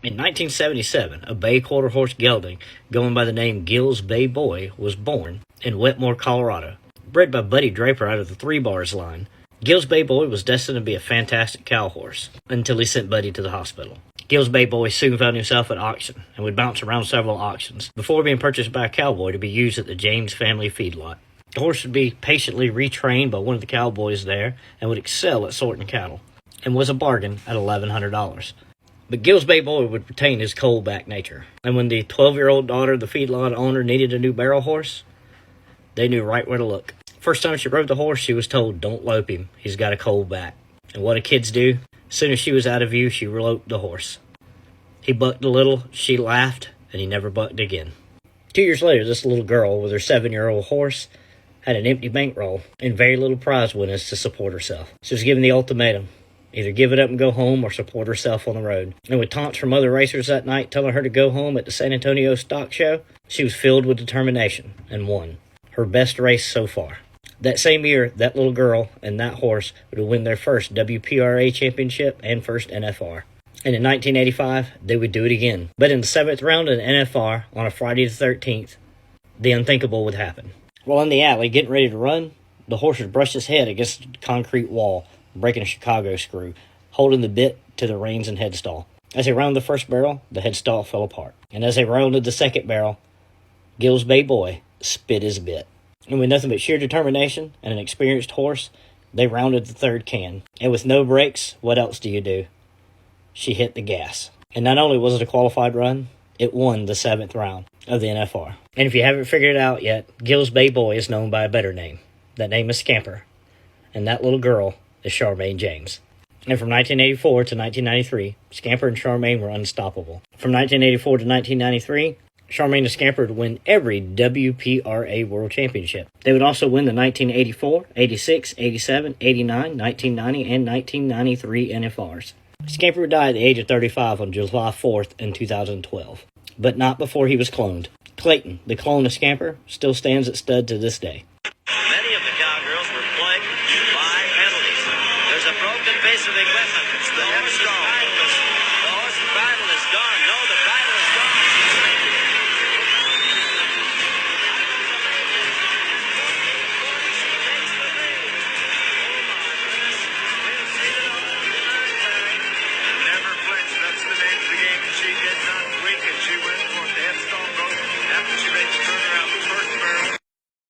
In 1977, a bay quarter horse gelding going by the name Gills Bay Boy was born in Wetmore, Colorado. Bred by Buddy Draper out of the Three Bars line, Gills Bay Boy was destined to be a fantastic cow horse until he sent Buddy to the hospital. Gills Bay Boy soon found himself at auction and would bounce around several auctions before being purchased by a cowboy to be used at the James family feedlot. The horse would be patiently retrained by one of the cowboys there and would excel at sorting cattle, and was a bargain at $1,100. But Gills Bay Boy would retain his cold-back nature, and when the 12-year-old daughter of the feedlot owner needed a new barrel horse, they knew right where to look. First time she rode the horse, she was told, "Don't lope him, he's got a cold back." And what do kids do? As soon as she was out of view, she loped the horse. He bucked a little, she laughed, and he never bucked again. 2 years later, this little girl with her 7-year-old horse had an empty bankroll and very little prize winnings to support herself. She was given the ultimatum: either give it up and go home or support herself on the road. And with taunts from other racers that night telling her to go home at the San Antonio Stock Show, she was filled with determination and won her best race so far. That same year, that little girl and that horse would win their first WPRA championship and first NFR. And in 1985, they would do it again. But in the 7th round of the NFR, on a Friday the 13th, the unthinkable would happen. While in the alley, getting ready to run, the horse would brush his head against a concrete wall, breaking a Chicago screw, holding the bit to the reins and headstall. As they rounded the first barrel, the headstall fell apart. And as they rounded the second barrel, Gills Bay Boy spit his bit. And with nothing but sheer determination and an experienced horse, they rounded the third can. And with no brakes, what else do you do? She hit the gas. And not only was it a qualified run, it won the 7th round of the NFR. And if you haven't figured it out yet, Gills Bay Boy is known by a better name. That name is Scamper. And that little girl is Charmaine James. And from 1984 to 1993, Scamper and Charmaine were unstoppable. From 1984 to 1993, Charmaine and Scamper would win every WPRA World Championship. They would also win the 1984, 86, 87, 89, 1990, and 1993 NFRs. Scamper would die at the age of 35 on July 4th in 2012, but not before he was cloned. Clayton, the clone of Scamper, still stands at stud to this day. Many of the cowgirls were plagued by penalties. There's a broken piece of equipment. The horse's bridle is gone. No